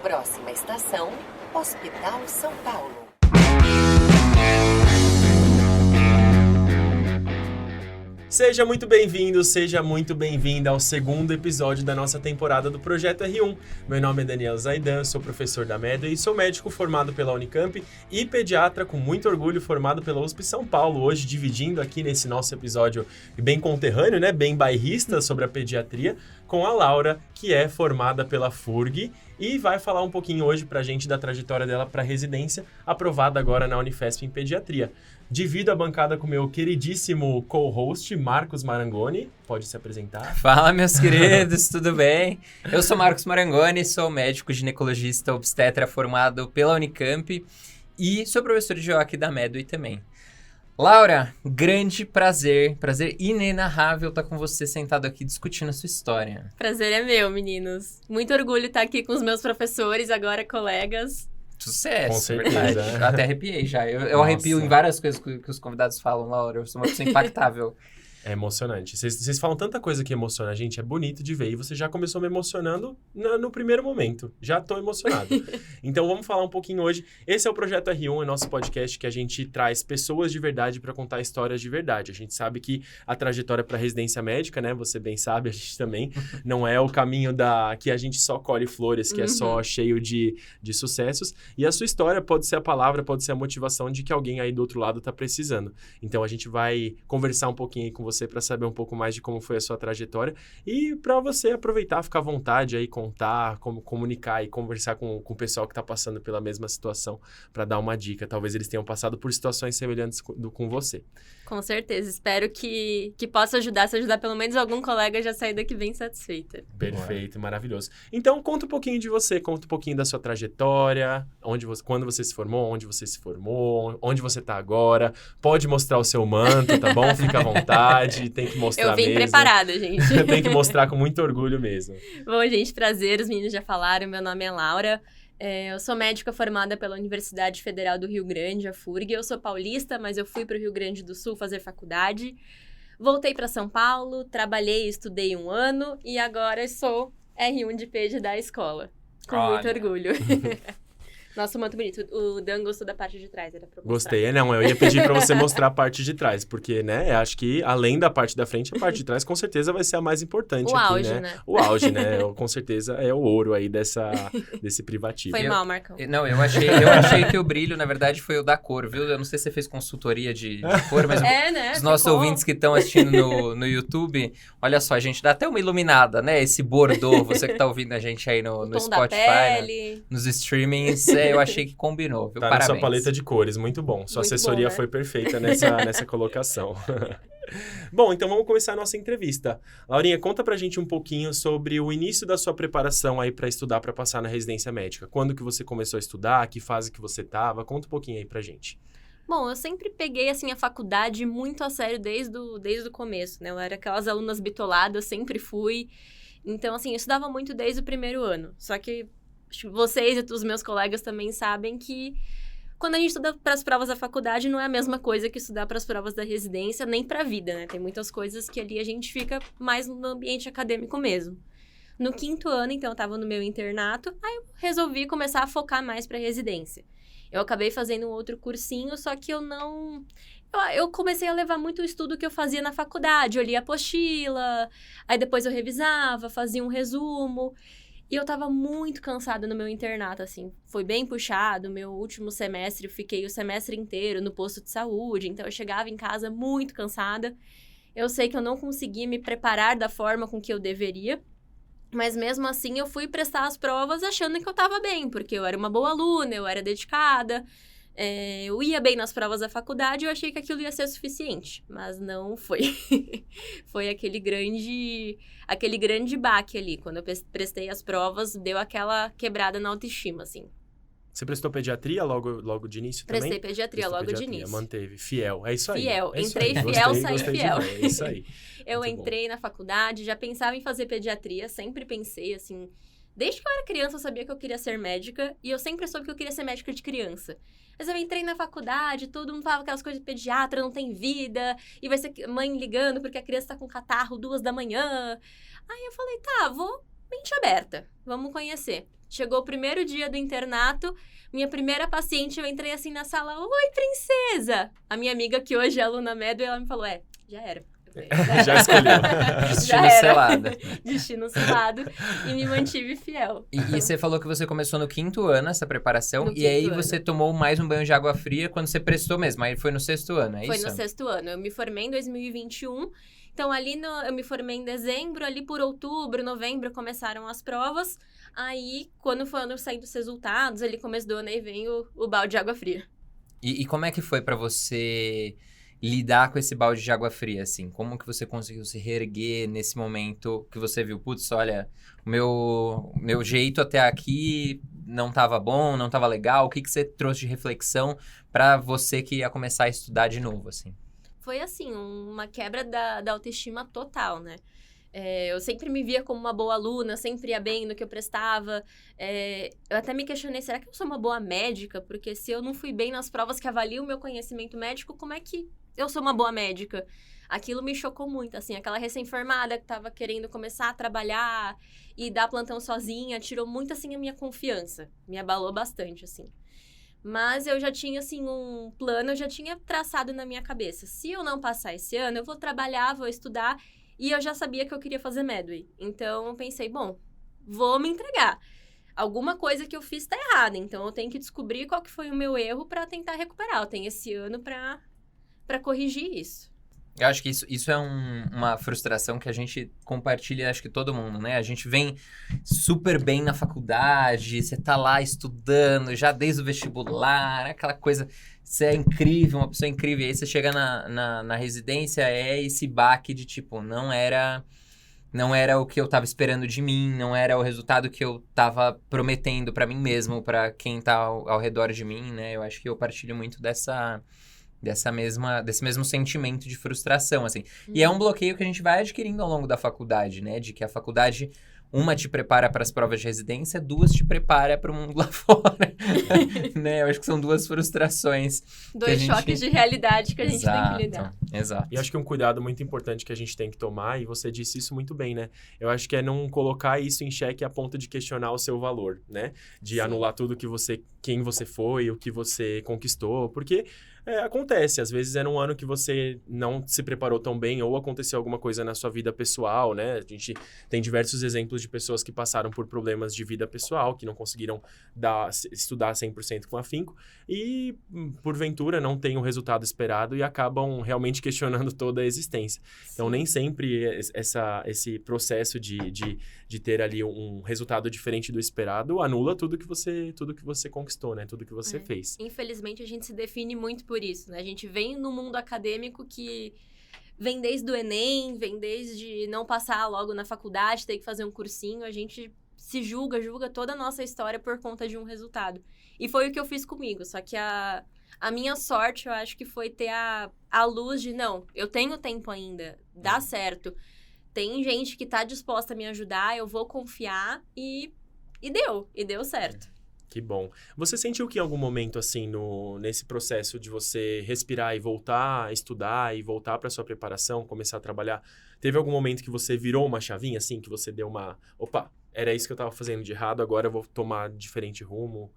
Próxima estação, Hospital São Paulo. Seja muito bem-vindo, seja muito bem-vinda ao segundo episódio da nossa temporada do Projeto R1. Meu nome é Daniel Zaidan, sou professor da Medway e sou médico formado pela Unicamp e pediatra com muito orgulho formado pela USP São Paulo. Hoje dividindo aqui nesse nosso episódio bem conterrâneo, né, bem bairrista sobre a pediatria, com a Laura, que é formada pela FURG e vai falar um pouquinho hoje pra gente da trajetória dela para residência, aprovada agora na Unifesp em pediatria. Divido a bancada com meu queridíssimo co-host, Marcos Marangoni. Pode se apresentar. Fala, meus queridos, tudo bem? Eu sou Marcos Marangoni, sou médico ginecologista obstetra formado pela Unicamp e sou professor de yoga aqui da Medway também. Laura, grande prazer inenarrável estar com você sentado aqui discutindo a sua história. Prazer é meu, meninos. Muito orgulho estar aqui com os meus professores, agora colegas. Sucesso, Com certeza. verdade. Eu até arrepiei já. Eu arrepio em várias coisas que os convidados falam, Laura. Eu sou uma pessoa impactável. É emocionante. Vocês falam tanta coisa que emociona a gente, é bonito de ver. E você já começou me emocionando no primeiro momento. Já tô emocionado. Então vamos falar um pouquinho hoje. Esse é o Projeto R1, é nosso podcast que a gente traz pessoas de verdade para contar histórias de verdade. A gente sabe que a trajetória para residência médica, né? Você bem sabe, a gente também, não é o caminho que a gente só colhe flores, que é só cheio de sucessos. E a sua história pode ser a palavra, pode ser a motivação de que alguém aí do outro lado tá precisando. Então a gente vai conversar um pouquinho aí com você para saber um pouco mais de como foi a sua trajetória e para você aproveitar, ficar à vontade aí, contar, como comunicar e conversar com o pessoal que está passando pela mesma situação para dar uma dica. Talvez eles tenham passado por situações semelhantes com você. Com certeza. Espero que possa ajudar. Se ajudar pelo menos algum colega, já sair daqui bem satisfeita. Perfeito, maravilhoso. Então, conta um pouquinho de você, conta um pouquinho da sua trajetória, quando você se formou, onde você se formou, onde você está agora. Pode mostrar o seu manto, tá bom? Fica à vontade, tem que mostrar mesmo. Eu vim preparada, gente. Tem que mostrar com muito orgulho mesmo. Bom, gente, prazer. Os meninos já falaram. Meu nome é Laura. Eu sou médica formada pela Universidade Federal do Rio Grande, a FURG. Eu sou paulista, mas eu fui para o Rio Grande do Sul fazer faculdade. Voltei para São Paulo, trabalhei e estudei 1 ano e agora sou R1 de PED da escola. Com muito orgulho. Nossa, muito bonito. O Dan gostou da parte de trás, era pra mostrar. Gostei. Não, eu ia pedir pra você mostrar a parte de trás, porque, né, acho que além da parte da frente, a parte de trás com certeza vai ser a mais importante o aqui, auge, né? O auge, né? Com certeza é o ouro aí desse privativo. Foi mal, Marcão. Não, eu achei que o brilho, na verdade, foi o da cor, viu? Eu não sei se você fez consultoria de cor, mas né? os nossos ouvintes que estão assistindo no YouTube, olha só, a gente dá até uma iluminada, né? Esse bordô, você que tá ouvindo a gente aí no tom Spotify, da pele. né? Nos streamings, eu achei que combinou, viu? Tá Parabéns. na sua paleta de cores, muito bom. Sua Muito assessoria bom, né? foi perfeita nessa colocação. Bom, então vamos começar a nossa entrevista. Laurinha, conta pra gente um pouquinho sobre o início da sua preparação aí pra estudar, pra passar na residência médica. Quando que você começou a estudar, que fase que você tava? Conta um pouquinho aí pra gente. Bom, eu sempre peguei, assim, a faculdade muito a sério desde o começo, né? Eu era aquelas alunas bitoladas, sempre fui. Então, assim, eu estudava muito desde o primeiro ano. Só que vocês e os meus colegas também sabem que quando a gente estuda para as provas da faculdade não é a mesma coisa que estudar para as provas da residência, nem para a vida, né? Tem muitas coisas que ali a gente fica mais no ambiente acadêmico mesmo. No 5º ano, então, eu estava no meu internato, aí eu resolvi começar a focar mais para residência. Eu acabei fazendo um outro cursinho, só que eu comecei a levar muito o estudo que eu fazia na faculdade. Eu lia a apostila, aí depois eu revisava, fazia um resumo. E eu tava muito cansada no meu internato, assim. Foi bem puxado. Meu último semestre, eu fiquei o semestre inteiro no posto de saúde. Então, eu chegava em casa muito cansada. Eu sei que eu não conseguia me preparar da forma com que eu deveria. Mas, mesmo assim, eu fui prestar as provas achando que eu tava bem. Porque eu era uma boa aluna, eu era dedicada. Eu ia bem nas provas da faculdade e eu achei que aquilo ia ser suficiente, mas não foi. Foi aquele grande baque ali. Quando eu prestei as provas, deu aquela quebrada na autoestima, assim. Você prestou pediatria logo de início também? Prestei pediatria logo de início. Manteve. Fiel. É isso aí. Fiel. É isso Entrei aí. fiel, Gostei saí fiel. de ver. É isso aí. Eu Muito entrei na faculdade, já pensava em fazer pediatria, sempre pensei, assim... Desde que eu era criança, eu sabia que eu queria ser médica, e eu sempre soube que eu queria ser médica de criança. Mas eu entrei na faculdade, todo mundo falava aquelas coisas de pediatra, não tem vida, e vai ser mãe ligando porque a criança tá com catarro 2 da manhã. Aí eu falei, tá, vou mente aberta, vamos conhecer. Chegou o primeiro dia do internato, minha primeira paciente, eu entrei assim na sala, oi, princesa! A minha amiga, que hoje é aluna médio, ela me falou, já era. Já escolheu. Destino selado. Destino selado. E me mantive fiel. E você falou que você começou no 5º ano essa preparação. No E aí 5º você ano. tomou mais um banho de água fria quando você prestou mesmo. Aí foi no 6º ano, é Foi isso? no 6º ano. Eu me formei em 2021. Então, eu me formei em dezembro. Ali por outubro, novembro, começaram as provas. Aí, quando foi ano saindo os resultados, ali começo do ano, aí vem o balde de água fria. E como é que foi pra você lidar com esse balde de água fria, assim? Como que você conseguiu se reerguer nesse momento que você viu, putz, olha, o meu jeito até aqui não tava bom, não tava legal? O que você trouxe de reflexão pra você que ia começar a estudar de novo, assim? Foi, assim, uma quebra da autoestima total, né? Eu sempre me via como uma boa aluna, sempre ia bem no que eu prestava. Eu até me questionei, será que eu sou uma boa médica? Porque se eu não fui bem nas provas que avaliam o meu conhecimento médico, como é que eu sou uma boa médica? Aquilo me chocou muito, assim, aquela recém-formada que estava querendo começar a trabalhar e dar plantão sozinha, tirou muito, assim, a minha confiança. Me abalou bastante, assim. Mas eu já tinha, assim, um plano, eu já tinha traçado na minha cabeça. Se eu não passar esse ano, eu vou trabalhar, vou estudar. E eu já sabia que eu queria fazer Medway. Então, eu pensei, bom, vou me entregar. Alguma coisa que eu fiz tá errada. Então, eu tenho que descobrir qual que foi o meu erro para tentar recuperar. Eu tenho esse ano para corrigir isso. Eu acho que isso é uma frustração que a gente compartilha, acho que todo mundo, né? A gente vem super bem na faculdade, você tá lá estudando, já desde o vestibular, aquela coisa, você é incrível, uma pessoa incrível, e aí você chega na residência, é esse baque de tipo, não era o que eu tava esperando de mim, não era o resultado que eu tava prometendo pra mim mesmo, pra quem tá ao redor de mim, né? Eu acho que eu partilho muito desse mesmo sentimento de frustração, assim. E é um bloqueio que a gente vai adquirindo ao longo da faculdade, né? De que a faculdade, uma te prepara para as provas de residência, duas te prepara para o mundo lá fora, né? Eu acho que são duas frustrações. Dois choques de realidade que a gente tem que lidar. Exato. E acho que um cuidado muito importante que a gente tem que tomar, e você disse isso muito bem, né? Eu acho que é não colocar isso em xeque a ponto de questionar o seu valor, né? De Sim. anular tudo quem você foi, o que você conquistou, porque acontece, às vezes era um ano que você não se preparou tão bem ou aconteceu alguma coisa na sua vida pessoal, né? A gente tem diversos exemplos de pessoas que passaram por problemas de vida pessoal, que não conseguiram estudar 100% com afinco e, porventura, não têm o resultado esperado e acabam realmente questionando toda a existência. Então, nem sempre esse processo de ter ali um resultado diferente do esperado anula tudo que você conquistou, né? Tudo que você fez. Infelizmente, a gente se define muito por isso, né? A gente vem no mundo acadêmico que vem desde o Enem, vem desde não passar logo na faculdade, ter que fazer um cursinho, a gente se julga toda a nossa história por conta de um resultado. E foi o que eu fiz comigo, só que a minha sorte, eu acho que foi ter a luz de, não, eu tenho tempo ainda, dá certo. Tem gente que tá disposta a me ajudar, eu vou confiar e deu certo. Que bom. Você sentiu que em algum momento, assim, nesse processo de você respirar e voltar a estudar e voltar para sua preparação, começar a trabalhar, teve algum momento que você virou uma chavinha, assim, que você deu opa, era isso que eu estava fazendo de errado, agora eu vou tomar diferente rumo?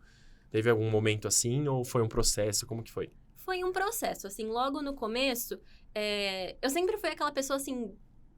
Teve algum momento assim ou foi um processo? Como que foi? Foi um processo, assim, logo no começo, eu sempre fui aquela pessoa, assim,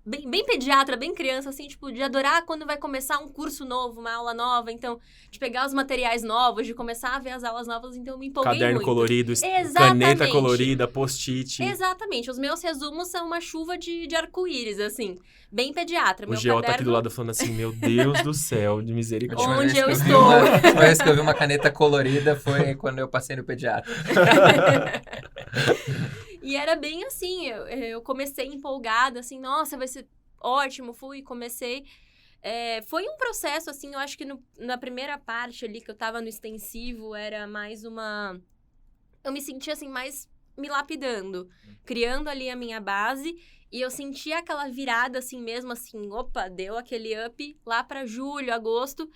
bem pediatra, bem criança, assim, tipo, de adorar quando vai começar um curso novo, uma aula nova, então, de pegar os materiais novos, de começar a ver as aulas novas, então eu me empolguei Caderno muito. colorido, Exatamente. caneta colorida, post-it. Exatamente, os meus resumos são uma chuva de arco-íris, assim, bem pediatra. O Meu Geo tá aqui caderno... do lado falando assim, meu Deus do céu, de misericórdia. Onde eu estou? A última vez que eu vi uma caneta colorida foi quando eu passei no pediatra. E era bem assim, eu comecei empolgada, assim, nossa, vai ser ótimo, comecei. Foi um processo, assim, eu acho que na primeira parte ali, que eu tava no extensivo, era mais uma... Eu me sentia, assim, mais me lapidando, criando ali a minha base, e eu sentia aquela virada, assim, mesmo, assim, opa, deu aquele up lá pra julho, agosto,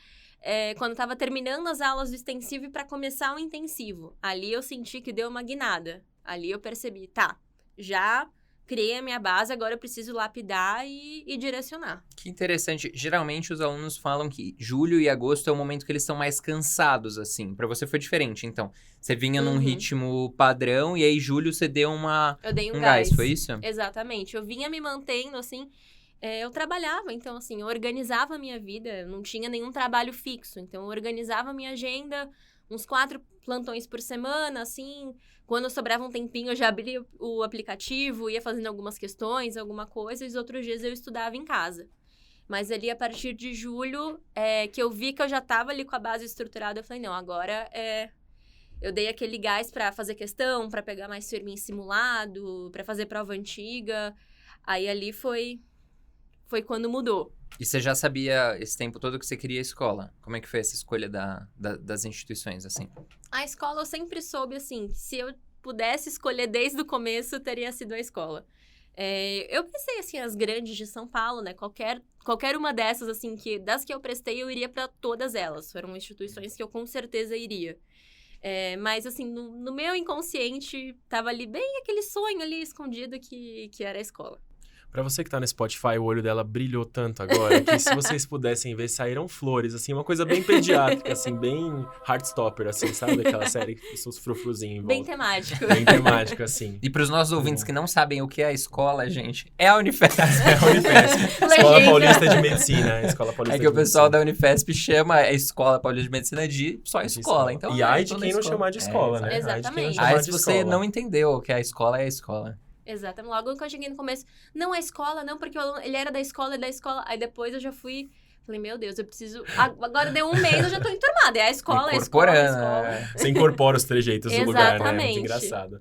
quando tava terminando as aulas do extensivo e pra começar o intensivo. Ali eu senti que deu uma guinada. Ali eu percebi, já criei a minha base, agora eu preciso lapidar e direcionar. Que interessante. Geralmente os alunos falam que julho e agosto é o momento que eles estão mais cansados, assim. Pra você foi diferente, então. Você vinha num ritmo padrão e aí julho você deu Eu dei um gás, foi isso? Exatamente. Eu vinha me mantendo, assim, eu trabalhava, então, assim, eu organizava a minha vida, eu não tinha nenhum trabalho fixo, então eu organizava a minha agenda, uns 4 plantões por semana, assim, quando sobrava um tempinho eu já abria o aplicativo, ia fazendo algumas questões, alguma coisa, e os outros dias eu estudava em casa. Mas ali, a partir de julho, que eu vi que eu já tava ali com a base estruturada, eu falei, não, agora eu dei aquele gás pra fazer questão, pra pegar mais firme em simulado, pra fazer prova antiga, aí ali foi quando mudou. E você já sabia esse tempo todo que você queria a escola? Como é que foi essa escolha das instituições, assim? A escola eu sempre soube, assim, se eu pudesse escolher desde o começo, teria sido a escola. Eu pensei, assim, as grandes de São Paulo, né? Qualquer uma dessas, assim, das que eu prestei, eu iria para todas elas. Foram instituições que eu com certeza iria. Mas, assim, no meu inconsciente, tava ali bem aquele sonho ali escondido que era a escola. Pra você que tá no Spotify, o olho dela brilhou tanto agora que se vocês pudessem ver, saíram flores, assim, uma coisa bem pediátrica, assim, bem Heartstopper, assim, sabe? Aquela série que os frufruzinhos em volta. Bem temático. Bem temático, assim. E pros nossos ouvintes que não sabem o que é a escola, gente, é a Unifesp. É a Unifesp. Escola Paulista de Medicina. Escola Paulista É que o de pessoal Medicina. da Unifesp chama a Escola Paulista de Medicina de só escola. Então, e ai de quem não chamar de escola, né? Exatamente. Aí se você não entendeu o que é a escola, é a escola. Exatamente. Logo que eu cheguei no começo, não, a escola, não, porque ele era da escola. Aí depois eu já fui, falei, meu Deus, eu preciso... Agora deu um mês, eu já tô enturmada. É a escola, Você incorpora os trejeitos do lugar, né? Exatamente. Muito engraçado.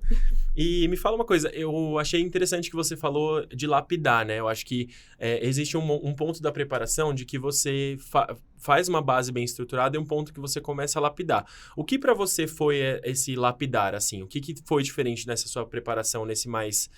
E me fala uma coisa, eu achei interessante que você falou de lapidar, né? Eu acho que existe um ponto da preparação de que você faz uma base bem estruturada e um ponto que você começa a lapidar. O que pra você foi esse lapidar, assim? O que foi diferente nessa sua preparação, nesse mais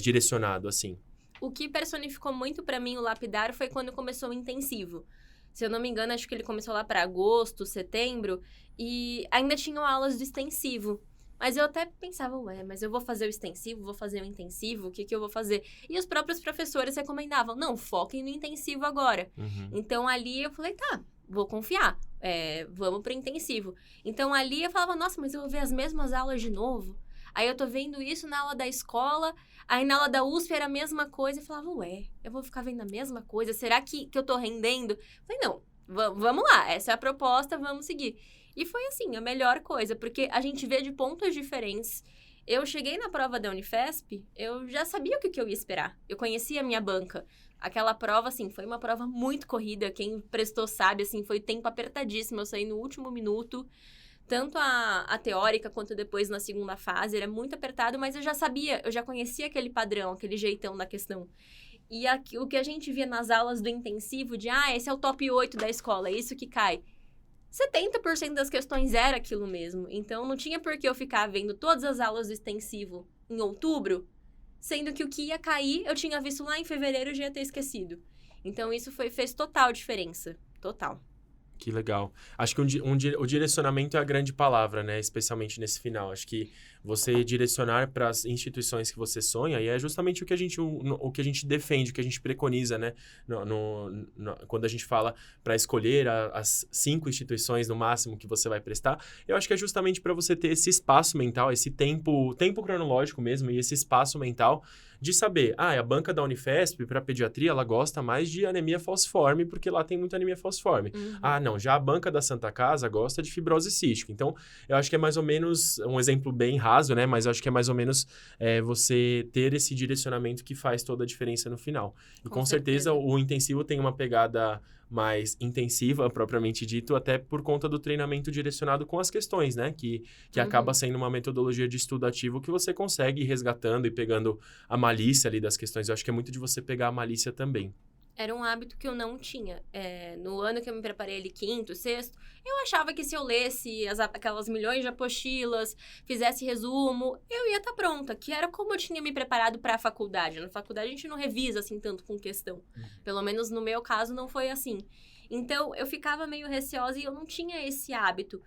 direcionado, assim? O que personificou muito pra mim o lapidar foi quando começou o intensivo. Se eu não me engano, acho que ele começou lá pra agosto, setembro, e ainda tinham aulas do extensivo. Mas eu até pensava, mas eu vou fazer o extensivo, vou fazer o intensivo, o que eu vou fazer? E os próprios professores recomendavam, não, foquem no intensivo agora. Então, ali eu falei, tá, vou confiar, vamos pro intensivo. Então, ali eu falava, nossa, mas eu vou ver as mesmas aulas de novo? Aí eu tô vendo isso na aula da escola, aí na aula da USP era a mesma coisa, eu falava, eu vou ficar vendo a mesma coisa? Será que eu tô rendendo? Eu falei, não, vamos lá, essa é a proposta, vamos seguir. E foi assim, a melhor coisa, porque a gente vê de pontos diferentes. Eu cheguei na prova da Unifesp, eu já sabia o que eu ia esperar. Eu conhecia a minha banca. Aquela prova, assim, foi uma prova muito corrida. Quem prestou sabe, assim, foi tempo apertadíssimo. Eu saí no último minuto. Tanto a teórica quanto depois na segunda fase. Era muito apertado, mas eu já sabia, eu já conhecia aquele padrão, aquele jeitão da questão. E o que a gente via nas aulas do intensivo, de, esse é o top 8 da escola, é isso que cai. 70% das questões era aquilo mesmo. Então, não tinha por que eu ficar vendo todas as aulas do extensivo em outubro, sendo que o que ia cair, eu tinha visto lá em fevereiro e já ia ter esquecido. Então, isso fez total diferença. Total. Que legal. Acho que o direcionamento é a grande palavra, né? Especialmente nesse final. Acho que você direcionar para as instituições que você sonha e é justamente o que a gente defende, o que a gente preconiza, né? Quando a gente fala para escolher as 5 instituições no máximo que você vai prestar, eu acho que é justamente para você ter esse espaço mental, esse tempo cronológico mesmo e esse espaço mental de saber, a banca da Unifesp para pediatria, ela gosta mais de anemia falciforme, porque lá tem muita anemia falciforme. Não, já a banca da Santa Casa gosta de fibrose cística. Então, eu acho que é mais ou menos um exemplo bem raso, né? Mas eu acho que é mais ou menos você ter esse direcionamento que faz toda a diferença no final. E com certeza o intensivo tem uma pegada mais intensiva, propriamente dito, até por conta do treinamento direcionado com as questões, né? Que acaba sendo uma metodologia de estudo ativo que você consegue ir resgatando e pegando a malícia ali das questões. Eu acho que é muito de você pegar a malícia também. Era um hábito que eu não tinha. No ano que eu me preparei ali, 5º, 6º, eu achava que se eu lesse aquelas milhões de apostilas, fizesse resumo, eu ia estar pronta, que era como eu tinha me preparado para a faculdade. Na faculdade a gente não revisa assim tanto com questão. Pelo menos no meu caso não foi assim. Então eu ficava meio receosa e eu não tinha esse hábito.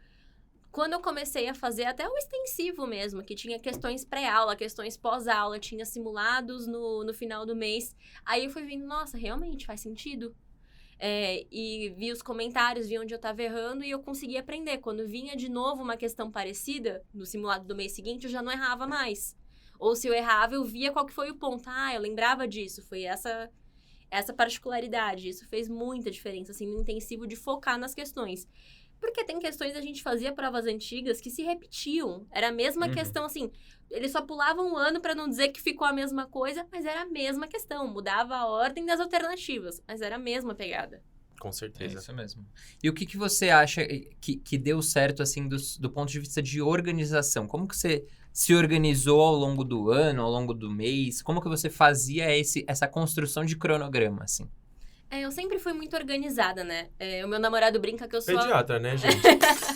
quando eu comecei a fazer até o extensivo mesmo, que tinha questões pré-aula, questões pós-aula, tinha simulados no final do mês, aí eu fui vendo, nossa, realmente faz sentido. E vi os comentários, vi onde eu estava errando e eu consegui aprender. Quando vinha de novo uma questão parecida, no simulado do mês seguinte, eu já não errava mais. Ou se eu errava, eu via qual que foi o ponto. Eu lembrava disso, foi essa particularidade. Isso fez muita diferença, assim, no intensivo de focar nas questões. Porque tem questões, a gente fazia provas antigas que se repetiam. Era a mesma questão, assim, eles só pulavam um ano para não dizer que ficou a mesma coisa, mas era a mesma questão. Mudava a ordem das alternativas, mas era a mesma pegada. Com certeza. É isso mesmo. E o que você acha que deu certo, assim, do ponto de vista de organização? Como que você se organizou ao longo do ano, ao longo do mês? Como que você fazia essa construção de cronograma, assim? Eu sempre fui muito organizada, né? O meu namorado brinca que eu sou... Pediatra, né, gente?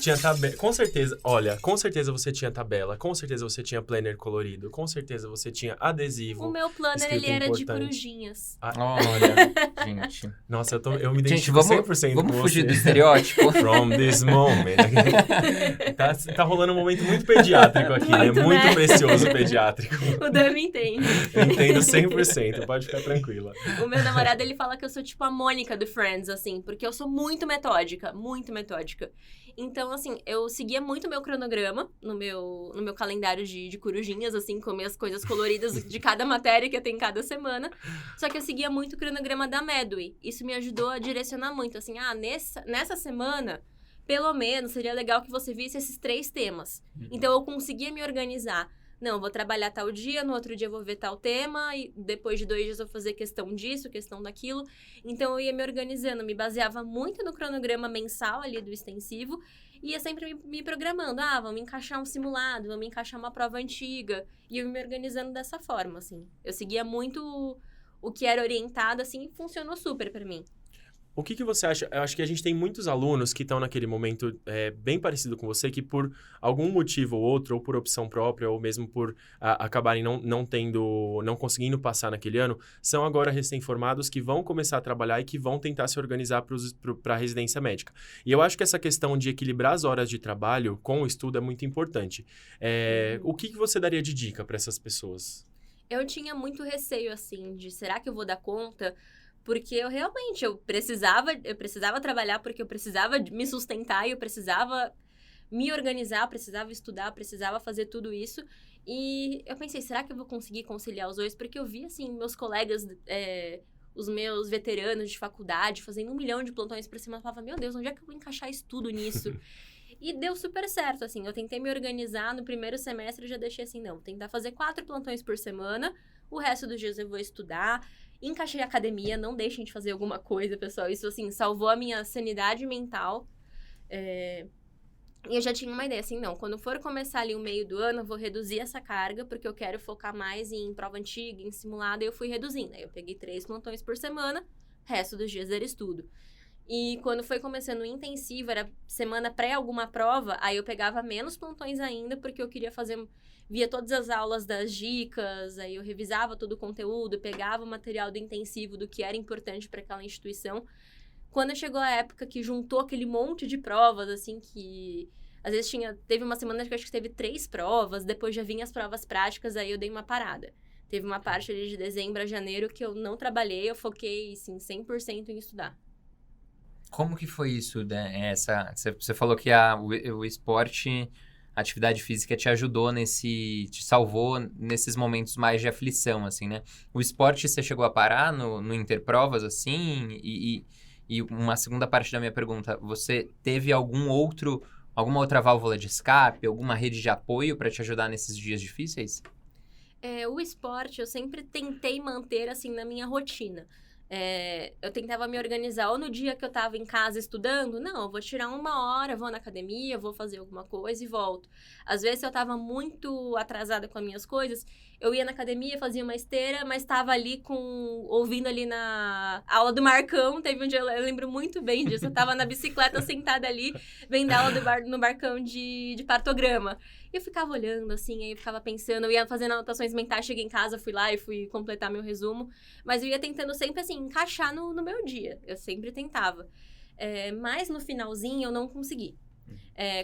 Tinha tabela. Com certeza, olha, com certeza você tinha tabela, com certeza você tinha planner colorido, com certeza você tinha adesivo. O meu planner, ele era de importante. corujinhas. Olha, gente. Nossa, eu me Gente, identifico 100% vamos com fugir você. do estereótipo? From this moment. Tá rolando um momento muito pediátrico aqui, Muito, né? Muito né? precioso pediátrico. O Dami entende. Eu entendo 100%, pode ficar tranquila. O meu namorado, ele fala que eu sou tipo a Mônica do Friends, assim, porque eu sou muito metódica, muito metódica. Então, assim, eu seguia muito meu cronograma no meu calendário de corujinhas, assim, com minhas coisas coloridas de cada matéria que eu tenho cada semana. Só que eu seguia muito o cronograma da Medway. Isso me ajudou a direcionar muito, assim, nessa semana, pelo menos, seria legal que você visse esses 3 temas. Então, eu conseguia me organizar. Não, eu vou trabalhar tal dia, no outro dia eu vou ver tal tema, e depois de 2 dias eu vou fazer questão disso, questão daquilo. Então, eu ia me organizando, me baseava muito no cronograma mensal ali do extensivo, e ia sempre me programando. Vamos encaixar um simulado, vamos encaixar uma prova antiga, e eu ia me organizando dessa forma, assim. Eu seguia muito o que era orientado, assim, e funcionou super pra mim. O que você acha? Eu acho que a gente tem muitos alunos que estão naquele momento bem parecido com você, que por algum motivo ou outro, ou por opção própria, ou mesmo por acabarem não conseguindo passar naquele ano, são agora recém-formados que vão começar a trabalhar e que vão tentar se organizar para a residência médica. E eu acho que essa questão de equilibrar as horas de trabalho com o estudo é muito importante. O que você daria de dica para essas pessoas? Eu tinha muito receio, assim, de será que eu vou dar conta? Porque eu precisava trabalhar, porque eu precisava me sustentar e eu precisava me organizar, precisava estudar, precisava fazer tudo isso. E eu pensei, será que eu vou conseguir conciliar os dois? Porque eu vi, assim, meus colegas, os meus veteranos de faculdade, fazendo 1 milhão de plantões por semana. Eu falava, meu Deus, onde é que eu vou encaixar isso tudo nisso? E deu super certo, assim. Eu tentei me organizar no primeiro semestre, eu já deixei assim, não, vou tentar fazer 4 plantões por semana, o resto dos dias eu vou estudar. Encaixei a academia, não deixem de fazer alguma coisa, pessoal. Isso, assim, salvou a minha sanidade mental. E eu já tinha uma ideia, assim, não, quando for começar ali o meio do ano, eu vou reduzir essa carga, porque eu quero focar mais em prova antiga, em simulado, e eu fui reduzindo. Aí eu peguei 3 plantões por semana, resto dos dias era estudo. E quando foi começando o intensivo, era semana pré alguma prova, aí eu pegava menos plantões ainda, porque eu queria via todas as aulas das dicas, aí eu revisava todo o conteúdo, pegava o material do intensivo do que era importante para aquela instituição. Quando chegou a época que juntou aquele monte de provas, assim, que às vezes teve uma semana que eu acho que teve 3 provas, depois já vinha as provas práticas, aí eu dei uma parada. Teve uma parte ali de dezembro a janeiro que eu não trabalhei, eu foquei, assim, 100% em estudar. Como que foi isso, né? Você falou que o esporte, a atividade física te ajudou te salvou nesses momentos mais de aflição, assim, né? O esporte você chegou a parar no Interprovas, assim? E uma segunda parte da minha pergunta, você teve alguma outra válvula de escape, alguma rede de apoio para te ajudar nesses dias difíceis? O esporte eu sempre tentei manter, assim, na minha rotina. Eu tentava me organizar, ou no dia que eu tava em casa estudando, não, eu vou tirar 1 hora, vou na academia, vou fazer alguma coisa e volto. Às vezes eu tava muito atrasada com as minhas coisas, eu ia na academia, fazia uma esteira, mas tava ali ouvindo ali na aula do Marcão, teve um dia, eu lembro muito bem disso, eu tava na bicicleta sentada ali, vendo a aula no Marcão de partograma. E eu ficava olhando, assim, aí eu ficava pensando, eu ia fazendo anotações mentais, cheguei em casa, fui lá e fui completar meu resumo. Mas eu ia tentando sempre, assim, encaixar no meu dia. Eu sempre tentava. Mas no finalzinho eu não consegui.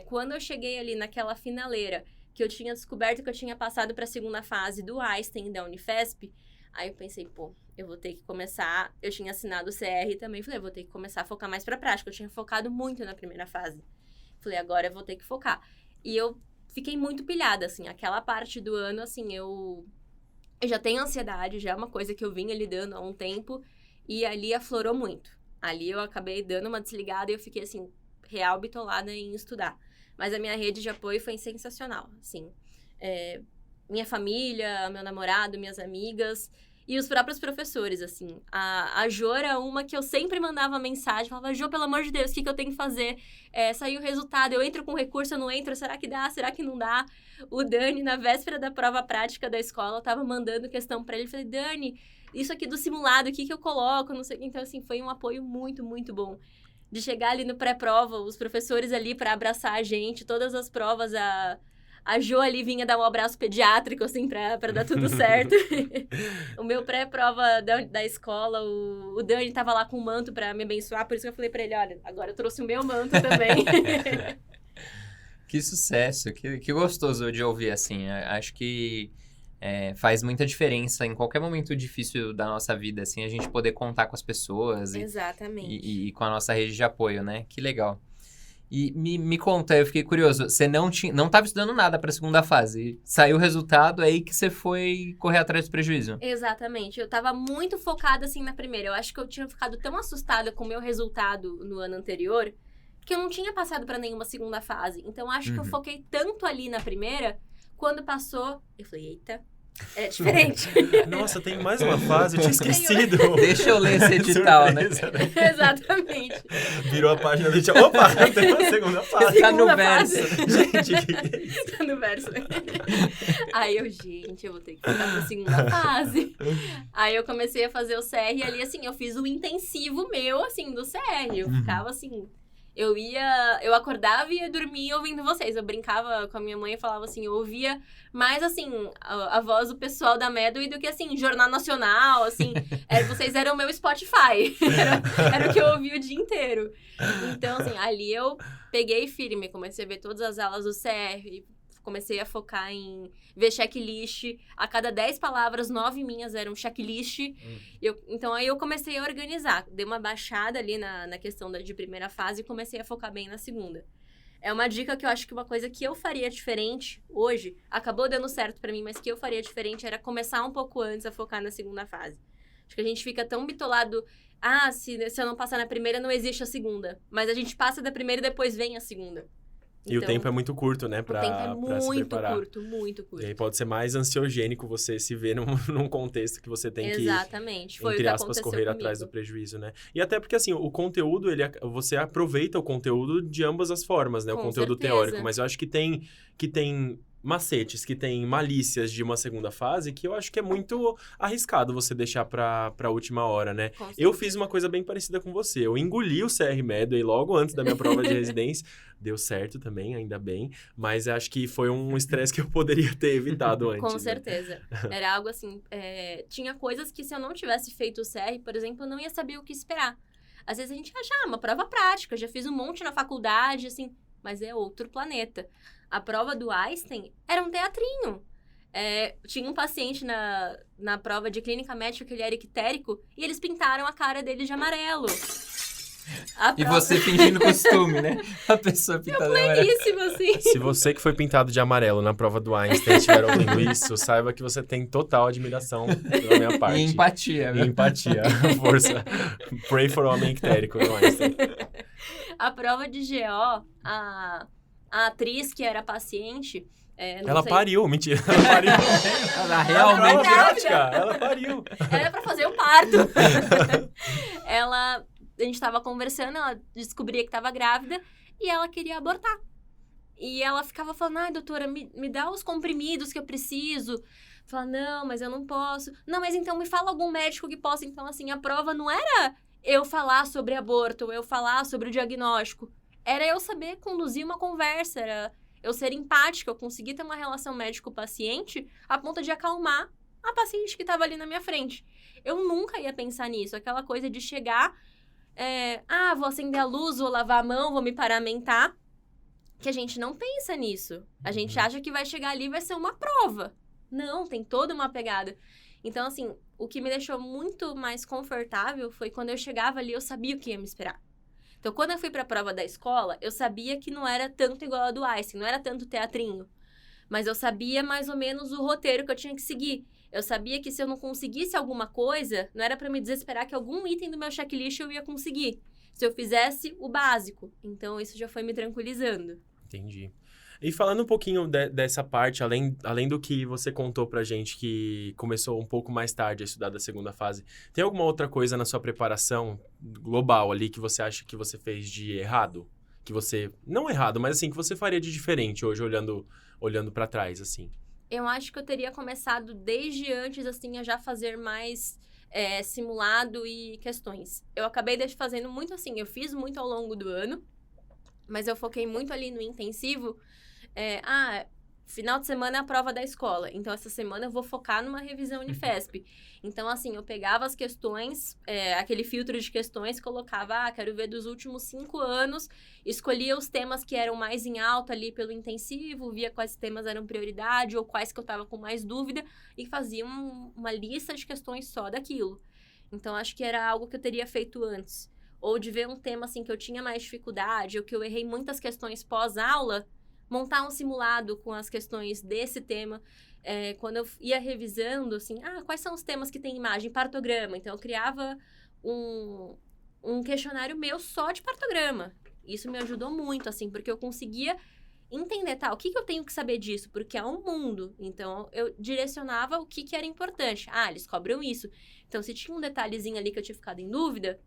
Quando eu cheguei ali naquela finaleira, que eu tinha descoberto que eu tinha passado para a segunda fase do Einstein da Unifesp, aí eu pensei, pô, eu vou ter que começar... Eu tinha assinado o CR também, falei, eu vou ter que começar a focar mais pra prática. Eu tinha focado muito na primeira fase. Falei, agora eu vou ter que focar. E eu fiquei muito pilhada, assim, aquela parte do ano, assim, eu já tenho ansiedade, já é uma coisa que eu vinha lidando há um tempo, e ali aflorou muito. Ali eu acabei dando uma desligada e eu fiquei, assim, real bitolada em estudar. Mas a minha rede de apoio foi sensacional, assim. Minha família, meu namorado, minhas amigas e os próprios professores, assim. A Jo era uma que eu sempre mandava mensagem, falava, Jo, pelo amor de Deus, o que eu tenho que fazer? Saiu o resultado, eu entro com recurso, eu não entro, será que dá? Será que não dá? O Dani, na véspera da prova prática da escola, eu tava mandando questão pra ele, falei, Dani, isso aqui do simulado, o que eu coloco? Não sei. Então, assim, foi um apoio muito, muito bom. De chegar ali no pré-prova, os professores ali pra abraçar a gente, todas as provas, a Jo ali vinha dar um abraço pediátrico, assim, pra dar tudo certo. O meu pré-prova da escola, o Dani tava lá com o manto pra me abençoar, por isso que eu falei pra ele, olha, agora eu trouxe o meu manto também. Que sucesso, que gostoso de ouvir, assim. Acho que faz muita diferença em qualquer momento difícil da nossa vida, assim, a gente poder contar com as pessoas. Exatamente. E com a nossa rede de apoio, né? Que legal. E me conta, eu fiquei curioso, você não estava estudando nada para a segunda fase, saiu o resultado, aí que você foi correr atrás do prejuízo. Exatamente, eu tava muito focada assim na primeira, eu acho que eu tinha ficado tão assustada com o meu resultado no ano anterior, que eu não tinha passado para nenhuma segunda fase, então acho que eu foquei tanto ali na primeira, quando passou, eu falei, eita... É diferente. Nossa, tem mais uma fase, eu tinha esquecido. Deixa eu ler esse edital, né? Exatamente. Virou a página do edital. Opa, tem uma segunda fase. Tá no verso. Gente, que isso? Tá no verso. Aí eu vou ter que ficar pra segunda fase. Aí eu comecei a fazer o CR e ali, assim, eu fiz o intensivo meu, assim, do CR. Eu ficava, assim... Eu acordava e ia dormir ouvindo vocês. Eu brincava com a minha mãe e falava assim, eu ouvia mais, assim, a voz do pessoal da Medway do que, assim, Jornal Nacional, assim. Vocês eram o meu Spotify. Era o que eu ouvia o dia inteiro. Então, assim, ali eu peguei firme, comecei a ver todas as aulas do CR, comecei a focar em ver checklist. A cada 10 palavras, 9 minhas eram checklist. Então, aí eu comecei a organizar. Dei uma baixada ali na questão de primeira fase e comecei a focar bem na segunda. É uma dica que eu acho que uma coisa que eu faria diferente hoje, acabou dando certo pra mim, mas que eu faria diferente era começar um pouco antes a focar na segunda fase. Acho que a gente fica tão bitolado... se eu não passar na primeira, não existe a segunda. Mas a gente passa da primeira e depois vem a segunda. E o tempo é muito curto, né? Pra o tempo é se muito preparar. curto, muito curto. E aí pode ser mais ansiogênico você se ver num contexto que você tem Exatamente. que, Foi entre o que aspas, correr comigo. atrás do prejuízo, né? E até porque, assim, o conteúdo, você aproveita o conteúdo de ambas as formas, né? Com o conteúdo certeza. teórico. Mas eu acho que tem macetes, que tem malícias de uma segunda fase, que eu acho que é muito arriscado você deixar pra última hora, né? Eu fiz uma coisa bem parecida com você. Eu engoli o CR Medway logo antes da minha prova de residência. Deu certo também, ainda bem. Mas acho que foi um estresse que eu poderia ter evitado antes. Com certeza. Era algo assim... tinha coisas que se eu não tivesse feito o CR, por exemplo, eu não ia saber o que esperar. Às vezes a gente acha, uma prova prática, já fiz um monte na faculdade, assim... Mas é outro planeta. A prova do Einstein era um teatrinho. Tinha um paciente na prova de clínica médica que ele era ictérico e eles pintaram a cara dele de amarelo. E você fingindo costume, né? A pessoa pintada de amarelo. Pleníssimo, assim. Se você que foi pintado de amarelo na prova do Einstein estiver ouvindo isso, saiba que você tem total admiração pela minha parte. E empatia, E empatia. Força. Pray for homem ictérico do Einstein. A prova de GO, a atriz que era paciente... Ela pariu, mentira. Ela pariu. Ela realmente... Ela pariu. Era pra fazer o parto. A gente tava conversando, ela descobria que tava grávida e ela queria abortar. E ela ficava falando, ai, doutora, me dá os comprimidos que eu preciso. Fala, não, mas eu não posso. Não, mas então me fala algum médico que possa. Então, assim, a prova não era eu falar sobre aborto, ou eu falar sobre o diagnóstico. Era eu saber conduzir uma conversa, era eu ser empática, eu conseguir ter uma relação médico-paciente a ponto de acalmar a paciente que estava ali na minha frente. Eu nunca ia pensar nisso, aquela coisa de chegar, vou acender a luz, vou lavar a mão, vou me paramentar. que a gente não pensa nisso. A gente acha que vai chegar ali e vai ser uma prova. Não, tem toda uma pegada. Então, assim, o que me deixou muito mais confortável foi quando eu chegava ali, eu sabia o que ia me esperar. Então, quando eu fui pra prova da escola, eu sabia que não era tanto igual a do Einstein, não era tanto teatrinho. Mas eu sabia mais ou menos o roteiro que eu tinha que seguir. Eu sabia que se eu não conseguisse alguma coisa, não era pra me desesperar que algum item do meu checklist eu ia conseguir. Se eu fizesse o básico. Então, isso já foi me tranquilizando. Entendi. E falando um pouquinho dessa parte, além do que você contou pra gente, que começou um pouco mais tarde a estudar da segunda fase, tem alguma outra coisa na sua preparação global ali que você acha que você fez de errado? Que você... Não errado, mas assim, que você faria de diferente hoje, olhando pra trás, assim? Eu acho que eu teria começado desde antes, assim, a já fazer mais simulado e questões. Eu acabei fazendo muito assim, eu fiz muito ao longo do ano, mas eu foquei muito ali no intensivo. Final de semana é a prova da escola. Então, essa semana eu vou focar numa revisão Unifesp. Então, assim, eu pegava as questões, aquele filtro de questões, colocava, quero ver dos últimos 5 anos, escolhia os temas que eram mais em alta ali pelo intensivo, via quais temas eram prioridade ou quais que eu tava com mais dúvida e fazia uma lista de questões só daquilo. Então, acho que era algo que eu teria feito antes. Ou de ver um tema, assim, que eu tinha mais dificuldade ou que eu errei muitas questões pós-aula, montar um simulado com as questões desse tema. Quando eu ia revisando, assim, quais são os temas que tem imagem? Partograma. Então, eu criava um questionário meu só de partograma. Isso me ajudou muito, assim, porque eu conseguia entender, o que eu tenho que saber disso? Porque é um mundo. Então, eu direcionava o que era importante. Eles cobram isso. Então, se tinha um detalhezinho ali que eu tinha ficado em dúvida...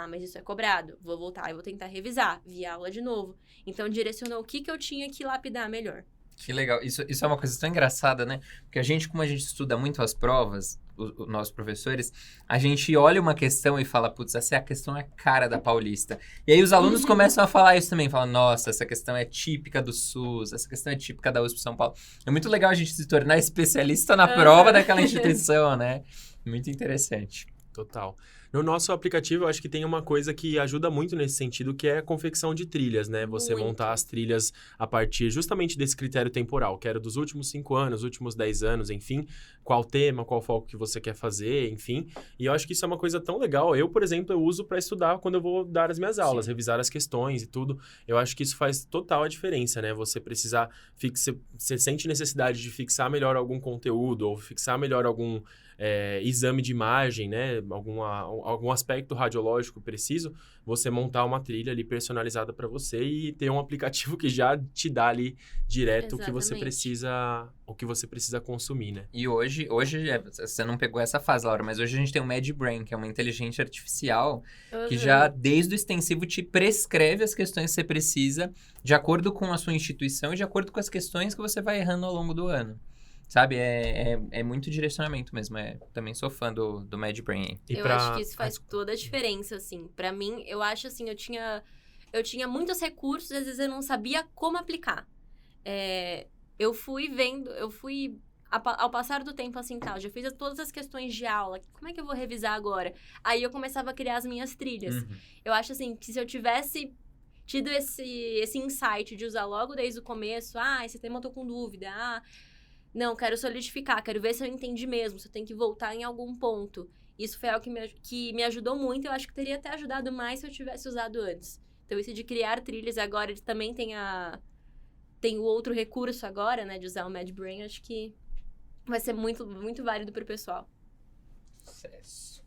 mas isso é cobrado. Vou voltar e vou tentar revisar. Vi a aula de novo. Então, direcionou o que eu tinha que lapidar melhor. Que legal. Isso é uma coisa tão engraçada, né? Porque como a gente estuda muito as provas, os nossos professores, a gente olha uma questão e fala, putz, essa questão é cara da Paulista. E aí os alunos começam a falar isso também. Falam, nossa, essa questão é típica do SUS, essa questão é típica da USP São Paulo. É muito legal a gente se tornar especialista na prova daquela instituição, né? Muito interessante. Total. No nosso aplicativo, eu acho que tem uma coisa que ajuda muito nesse sentido, que é a confecção de trilhas, né? Você montar as trilhas a partir justamente desse critério temporal, que era dos últimos 5 anos, últimos 10 anos, enfim. Qual tema, qual foco que você quer fazer, enfim. E eu acho que isso é uma coisa tão legal. Eu, por exemplo, eu uso para estudar quando eu vou dar as minhas aulas, revisar as questões e tudo. Eu acho que isso faz total a diferença, né? Você precisar... Você sente necessidade de fixar melhor algum conteúdo ou fixar melhor algum... exame de imagem, né? Algum aspecto radiológico preciso, você montar uma trilha ali personalizada para você e ter um aplicativo que já te dá ali direto o que você precisa consumir, né? E hoje você não pegou essa fase, Laura, mas hoje a gente tem o MedBrain, que é uma inteligência artificial que já, desde o extensivo, te prescreve as questões que você precisa de acordo com a sua instituição e de acordo com as questões que você vai errando ao longo do ano. Sabe, é muito direcionamento mesmo. Também sou fã do MedBrain. Eu acho que isso faz toda a diferença, assim. Pra mim, eu acho assim, eu tinha muitos recursos, às vezes eu não sabia como aplicar. Ao passar do tempo, assim, já fiz todas as questões de aula. Como é que eu vou revisar agora? Aí eu começava a criar as minhas trilhas. Eu acho, assim, que se eu tivesse tido esse insight de usar logo desde o começo, esse tema eu tô com dúvida, não, quero solidificar, quero ver se eu entendi mesmo, se eu tenho que voltar em algum ponto. Isso foi algo que me ajudou muito, eu acho que teria até ajudado mais se eu tivesse usado antes. Então, isso de criar trilhas agora, ele também tem o outro recurso agora, né, de usar o MedBrain, acho que vai ser muito, muito válido para o pessoal. Sucesso.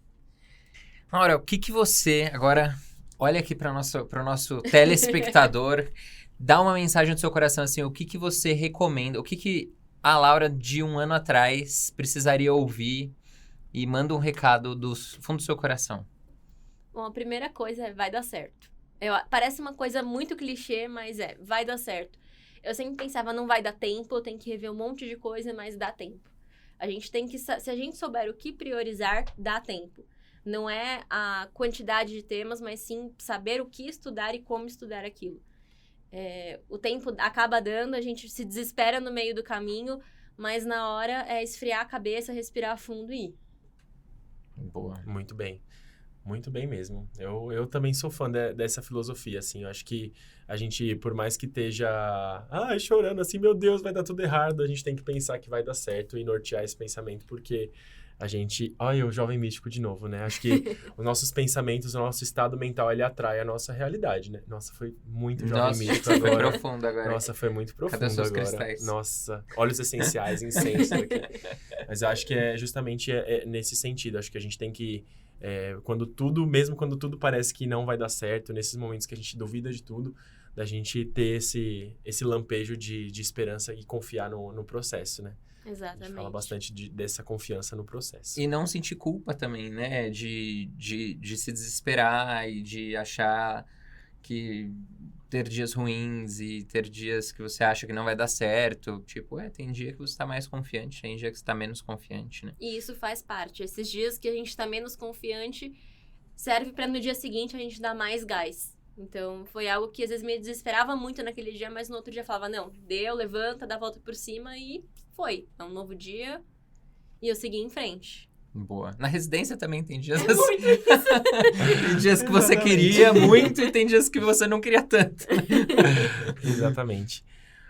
Laura, o que você, agora, olha aqui para o nosso telespectador, dá uma mensagem do seu coração, assim, o que você recomenda, o que a Laura de 1 ano atrás precisaria ouvir e manda um recado do fundo do seu coração. Bom, a primeira coisa vai dar certo. Parece uma coisa muito clichê, mas vai dar certo. Eu sempre pensava, não vai dar tempo, eu tenho que rever um monte de coisa, mas dá tempo. A gente tem que, se a gente souber o que priorizar, dá tempo. Não é a quantidade de temas, mas sim saber o que estudar e como estudar aquilo. O tempo acaba dando, a gente se desespera no meio do caminho, mas na hora é esfriar a cabeça, respirar fundo e ir. Boa. Muito bem. Muito bem mesmo. Eu também sou fã dessa filosofia, assim. Eu acho que a gente, por mais que esteja chorando assim, meu Deus, vai dar tudo errado, a gente tem que pensar que vai dar certo e nortear esse pensamento, porque a gente... Olha, o jovem místico de novo, né? Acho que os nossos pensamentos, o nosso estado mental, ele atrai a nossa realidade, né? Nossa, foi muito jovem místico foi agora. profundo agora. Nossa, foi muito profundo Cadê os seus agora. cristais? Nossa, óleos essenciais, incenso aqui. Mas eu acho que é justamente nesse sentido. Acho que a gente tem que... mesmo quando tudo parece que não vai dar certo, nesses momentos que a gente duvida de tudo, da gente ter esse lampejo de esperança e confiar no processo, né? A Exatamente. gente fala bastante dessa confiança no processo. E não sentir culpa também, né? De se desesperar e de achar que ter dias ruins e ter dias que você acha que não vai dar certo. Tipo, tem dia que você tá mais confiante, tem dia que você tá menos confiante, né? E isso faz parte. Esses dias que a gente tá menos confiante serve pra no dia seguinte a gente dar mais gás. Então, foi algo que às vezes me desesperava muito naquele dia, mas no outro dia falava, não, levanta, dá a volta por cima e foi. É um novo dia e eu segui em frente. Boa. Na residência também tem dias assim. Tem dias que você queria muito e tem dias que você não queria tanto. Exatamente.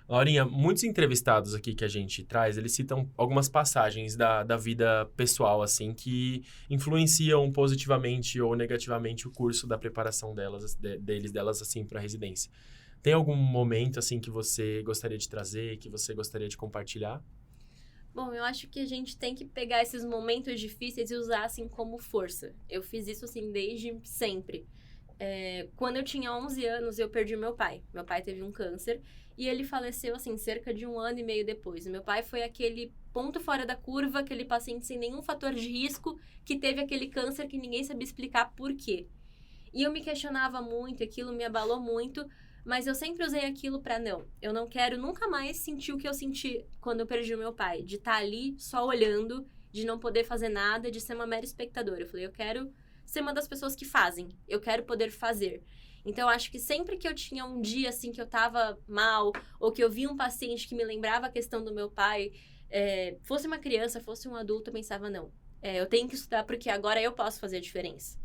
Laurinha, muitos entrevistados aqui que a gente traz, eles citam algumas passagens da vida pessoal, assim, que influenciam positivamente ou negativamente o curso da preparação delas, assim, para a residência. Tem algum momento, assim, que você gostaria de trazer, que você gostaria de compartilhar? Bom, eu acho que a gente tem que pegar esses momentos difíceis e usar, assim, como força. Eu fiz isso, assim, desde sempre. Quando eu tinha 11 anos, eu perdi meu pai. Meu pai teve um câncer e ele faleceu, assim, cerca de 1 ano e meio depois. Meu pai foi aquele ponto fora da curva, aquele paciente sem nenhum fator de risco, que teve aquele câncer que ninguém sabia explicar por quê. E eu me questionava muito, aquilo me abalou muito, mas eu sempre usei aquilo pra eu não quero nunca mais sentir o que eu senti quando eu perdi o meu pai. De estar ali só olhando, de não poder fazer nada, de ser uma mera espectadora. Eu falei, eu quero ser uma das pessoas que fazem. Eu quero poder fazer. Então, acho que sempre que eu tinha um dia, assim, que eu tava mal, ou que eu vi um paciente que me lembrava a questão do meu pai, fosse uma criança, fosse um adulto, eu pensava, eu tenho que estudar porque agora eu posso fazer a diferença.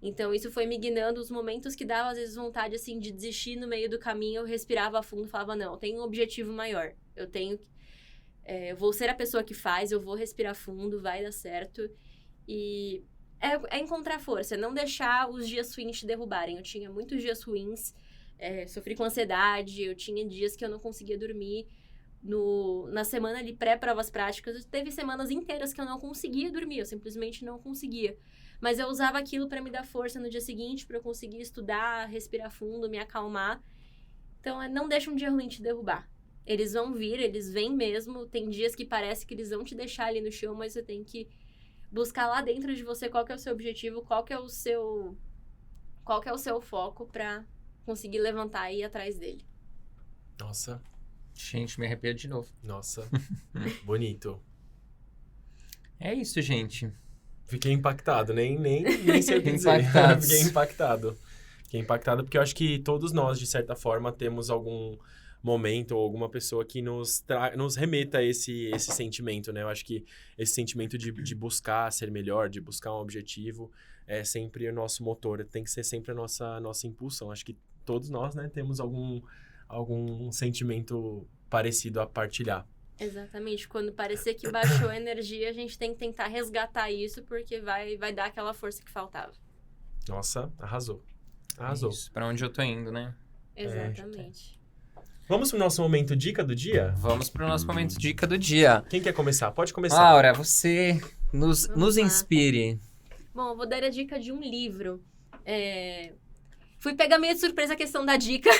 Então, isso foi me guiando os momentos que dava, às vezes, vontade, assim, de desistir no meio do caminho. Eu respirava a fundo e falava, não, eu tenho um objetivo maior. Eu vou ser a pessoa que faz, eu vou respirar fundo, vai dar certo. E é encontrar força, não deixar os dias ruins te derrubarem. Eu tinha muitos dias ruins, sofri com ansiedade, eu tinha dias que eu não conseguia dormir. Na semana ali pré-provas práticas, teve semanas inteiras que eu não conseguia dormir, eu simplesmente não conseguia. Mas eu usava aquilo para me dar força no dia seguinte, para eu conseguir estudar, respirar fundo, me acalmar. Então, não deixa um dia ruim te derrubar. Eles vão vir, eles vêm mesmo. Tem dias que parece que eles vão te deixar ali no chão, mas você tem que buscar lá dentro de você qual que é o seu objetivo, qual que é o seu foco para conseguir levantar e ir atrás dele. Nossa. Gente, me arrepio de novo. Nossa. Bonito. É isso, gente. Fiquei impactado, nem sei o que dizer. Fiquei impactado porque eu acho que todos nós, de certa forma, temos algum momento ou alguma pessoa que nos remeta a esse sentimento, né? Eu acho que esse sentimento de buscar ser melhor, de buscar um objetivo, é sempre o nosso motor, tem que ser sempre a nossa impulsão. Acho que todos nós, né, temos algum sentimento parecido a partilhar. Exatamente. Quando parecer que baixou a energia, a gente tem que tentar resgatar isso, porque vai dar aquela força que faltava. Nossa, arrasou. Isso, pra onde eu tô indo, né? Exatamente. Vamos pro nosso momento dica do dia? Vamos pro nosso momento dica do dia. Quem quer começar? Pode começar. Laura, você nos inspire. Bom, eu vou dar a dica de um livro. Fui pegar meio de surpresa a questão da dica.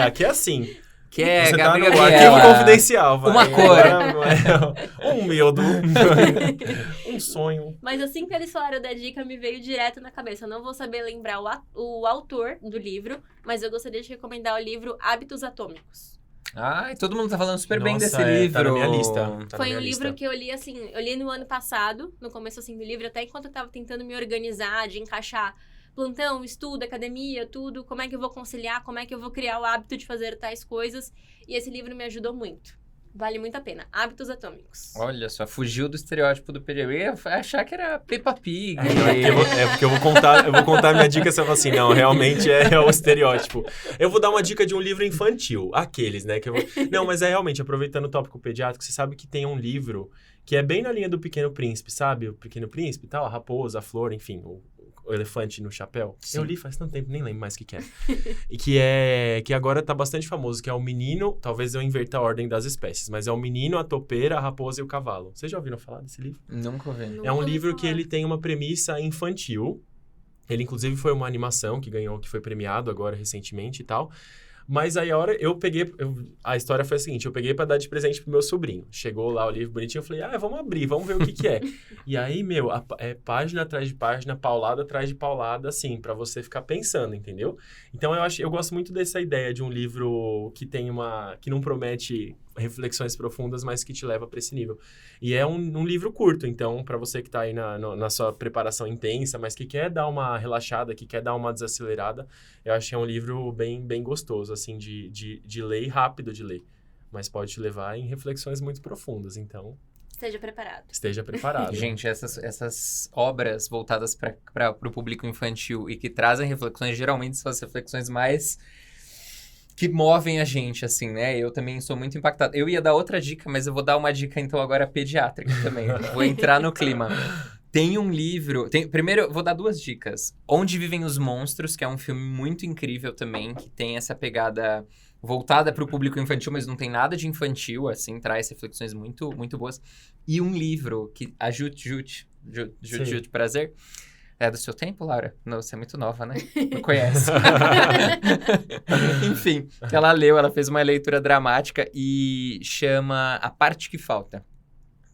Aqui é assim. Que é Você Gabi tá no Gabriela. arquivo confidencial. Vai. Uma cor. Um medo. Um sonho. Mas assim que eles falaram da dica, me veio direto na cabeça. Eu não vou saber lembrar o autor do livro, mas eu gostaria de recomendar o livro Hábitos Atômicos. Ai, todo mundo tá falando super bem Nossa, desse livro. Tá na minha lista. Foi um livro que eu li, assim, eu li no ano passado, no começo, assim, do livro, até enquanto eu tava tentando me organizar, de encaixar plantão, estudo, academia, tudo, como é que eu vou conciliar, como é que eu vou criar o hábito de fazer tais coisas, e esse livro me ajudou muito. Vale muito a pena. Hábitos Atômicos. Olha só, fugiu do estereótipo do PJ. Eu ia achar que era Peppa Pig. Porque eu vou contar a minha dica, você fala assim, não, realmente é o estereótipo. Eu vou dar uma dica de um livro infantil, aqueles, né? Não, mas é realmente, aproveitando o tópico pediátrico, você sabe que tem um livro que é bem na linha do Pequeno Príncipe, sabe? O Pequeno Príncipe e tal, a raposa, a flor, enfim, o elefante no chapéu. Sim. Eu li faz tanto tempo, nem lembro mais o que é. E que agora tá bastante famoso, que é o menino, talvez eu inverta a ordem das espécies, mas é o menino, a topeira, a raposa e o cavalo. Vocês já ouviram falar desse livro? Nunca ouvi. É um livro que ele tem uma premissa infantil. Ele, inclusive, foi uma animação que foi premiado agora recentemente e tal. Mas aí a hora eu peguei... a história foi a seguinte, eu peguei pra dar de presente pro meu sobrinho. Chegou lá o livro bonitinho, eu falei, vamos abrir, vamos ver o que é. E aí, é página atrás de página, paulada atrás de paulada, assim, pra você ficar pensando, entendeu? Então, eu gosto muito dessa ideia de um livro que que não promete reflexões profundas, mas que te leva para esse nível. E é um livro curto, então, para você que está aí na sua preparação intensa, mas que quer dar uma relaxada, que quer dar uma desacelerada, eu acho que é um livro bem, bem gostoso, assim, de ler e rápido de ler. Mas pode te levar em reflexões muito profundas, então... Esteja preparado. Esteja preparado. Gente, essas obras voltadas para o público infantil e que trazem reflexões, geralmente são as reflexões mais... que movem a gente, assim, né? Eu também sou muito impactado. Eu ia dar outra dica, mas eu vou dar uma dica, então, agora pediátrica também. Vou entrar no clima. Tem um livro... Primeiro, eu vou dar 2 dicas. Onde Vivem os Monstros, que é um filme muito incrível também, que tem essa pegada voltada para o público infantil, mas não tem nada de infantil, assim, traz reflexões muito, muito boas. E um livro, que a Jut, prazer... É do seu tempo, Laura? Não, você é muito nova, né? Não conhece. Enfim, ela fez uma leitura dramática e chama A Parte que Falta.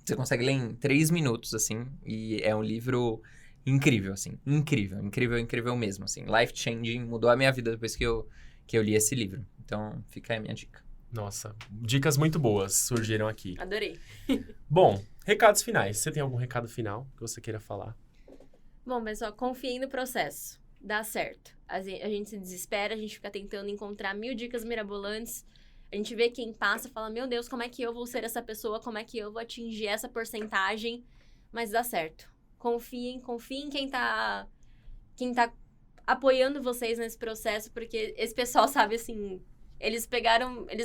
Você consegue ler em 3 minutos, assim, e é um livro incrível, assim. Incrível mesmo, assim. Life-changing, mudou a minha vida depois que eu li esse livro. Então, fica aí a minha dica. Nossa, dicas muito boas surgiram aqui. Adorei. Bom, recados finais. Você tem algum recado final que você queira falar? Bom, pessoal, confiem no processo. Dá certo. A gente se desespera, a gente fica tentando encontrar 1000 dicas mirabolantes. A gente vê quem passa e fala, meu Deus, como é que eu vou ser essa pessoa? Como é que eu vou atingir essa porcentagem? Mas dá certo. Confiem em quem tá apoiando vocês nesse processo, porque esse pessoal, sabe, assim, eles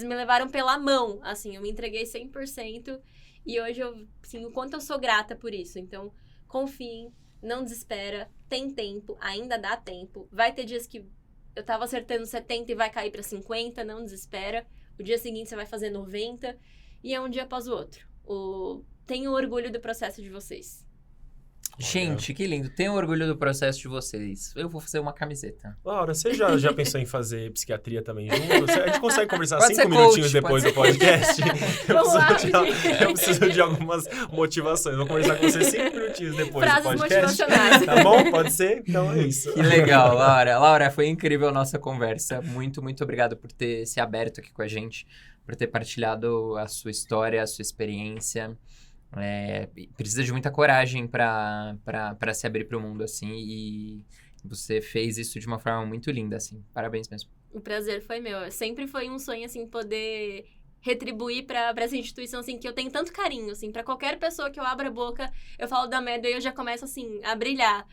me levaram pela mão, assim, eu me entreguei 100% e hoje assim, o quanto eu sou grata por isso. Então, confiem. Não desespera, tem tempo, ainda dá tempo. Vai ter dias que eu tava acertando 70 e vai cair pra 50, não desespera. O dia seguinte você vai fazer 90 e é um dia após o outro. Tenho orgulho do processo de vocês. Gente, que lindo. Tenho orgulho do processo de vocês. Eu vou fazer uma camiseta. Laura, você já pensou em fazer psiquiatria também junto? A gente consegue conversar Pode 5 ser minutinhos coach, depois pode do podcast? Vamos lá, eu preciso de algumas motivações. Vou conversar com você 5 minutinhos depois Frases do podcast. motivacionais. Tá bom? Pode ser? Então é isso. Que legal, Laura. Laura, foi incrível a nossa conversa. Muito, muito obrigado por ter se aberto aqui com a gente, por ter partilhado a sua história, a sua experiência. Precisa de muita coragem para se abrir para o mundo, assim, e você fez isso de uma forma muito linda, assim. Parabéns mesmo. O prazer foi meu. Sempre foi um sonho, assim, poder retribuir para essa instituição, assim, que eu tenho tanto carinho, assim. Para qualquer pessoa que eu abra a boca, eu falo da Medway e eu já começo, assim, a brilhar.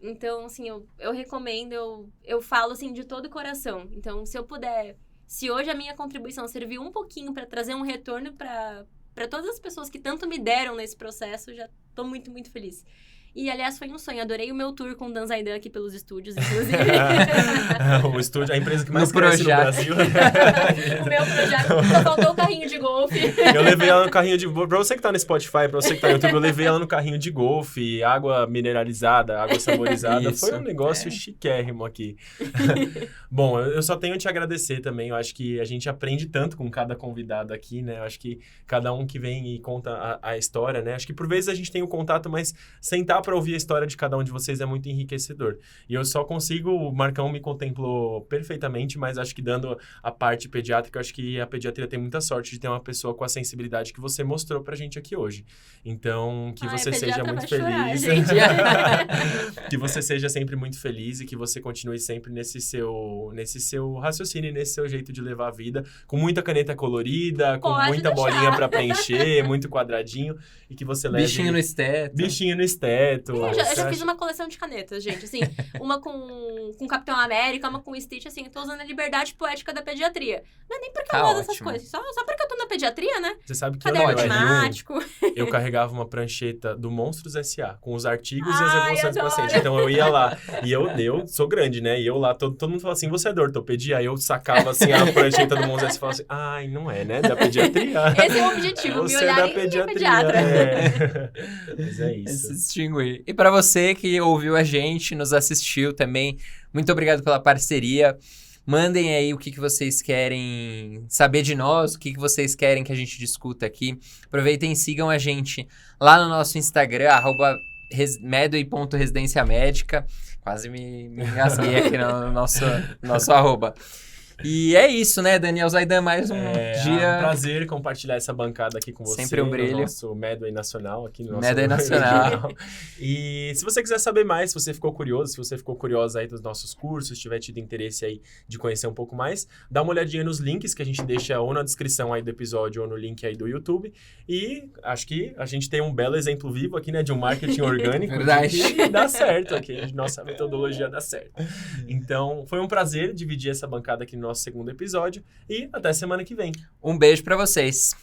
Então, assim, eu recomendo, eu falo, assim, de todo o coração. Então, se eu puder, se hoje a minha contribuição servir um pouquinho para trazer um retorno para todas as pessoas que tanto me deram nesse processo, já tô muito, muito feliz. E, aliás, foi um sonho. Adorei o meu tour com o Dan Zaidan aqui pelos estúdios, inclusive. O estúdio, a empresa que mais No cresce no Projac. Brasil. O meu projeto. Só faltou o carrinho de golfe. Eu levei ela no carrinho de... Pra você que tá no Spotify, pra você que tá no YouTube, eu levei ela no carrinho de golfe, água mineralizada, água saborizada. Isso, Foi um negócio chiquérrimo aqui. Bom, eu só tenho a te agradecer também. Eu acho que a gente aprende tanto com cada convidado aqui, né? Eu acho que cada um que vem e conta a história, né? Acho que por vezes a gente tem o contato, mas sentar parar para ouvir a história de cada um de vocês é muito enriquecedor. E eu só consigo, o Marcão me contemplou perfeitamente, mas acho que dando a parte pediátrica, acho que a pediatria tem muita sorte de ter uma pessoa com a sensibilidade que você mostrou pra gente aqui hoje. Então, que você seja muito feliz. Que você seja sempre muito feliz e que você continue sempre nesse seu raciocínio, nesse seu jeito de levar a vida, com muita caneta colorida, com muita bolinha pra preencher, muito quadradinho, e que você leve... Bichinho no esteto. Bichinho no esteto. Eu já fiz uma coleção de canetas, gente, assim, uma com Capitão América, uma com Stitch, assim, eu tô usando a liberdade poética da pediatria. Não é nem porque eu gosto dessas coisas, só porque eu tô na pediatria, né? Você sabe que Caderno temático. Eu carregava uma prancheta do Monstros S.A. com os artigos e as evoluções do paciente. Então eu ia lá, e eu sou grande, né? E eu lá, todo mundo fala assim, você é ortopedia? Aí eu sacava assim a prancheta do Monstros S.A. e falava assim, ai, não é, né? Da pediatria. Esse é o objetivo, você me olhar é da pediatria. Mas é isso. Se distinguir. E pra você que ouviu a gente, nos assistiu também, muito obrigado pela parceria. Mandem aí o que vocês querem saber de nós, o que vocês querem que a gente discuta aqui. Aproveitem e sigam a gente lá no nosso Instagram, @medway.residênciamédica. Quase me engasguei aqui no nosso arroba. E é isso, né, Daniel Zaidan? Mais um dia... É um prazer compartilhar essa bancada aqui com você. Sempre um brilho. No nosso Medway Nacional, aqui no nosso... Medway Nacional. E se você quiser saber mais, se você ficou curioso, se você ficou curiosa aí dos nossos cursos, tiver tido interesse aí de conhecer um pouco mais, dá uma olhadinha nos links que a gente deixa ou na descrição aí do episódio ou no link aí do YouTube. E acho que a gente tem um belo exemplo vivo aqui, né, de um marketing orgânico. Verdade. Que dá certo aqui, nossa metodologia dá certo. Então, foi um prazer dividir essa bancada aqui no nosso segundo episódio e até semana que vem. Um beijo pra vocês.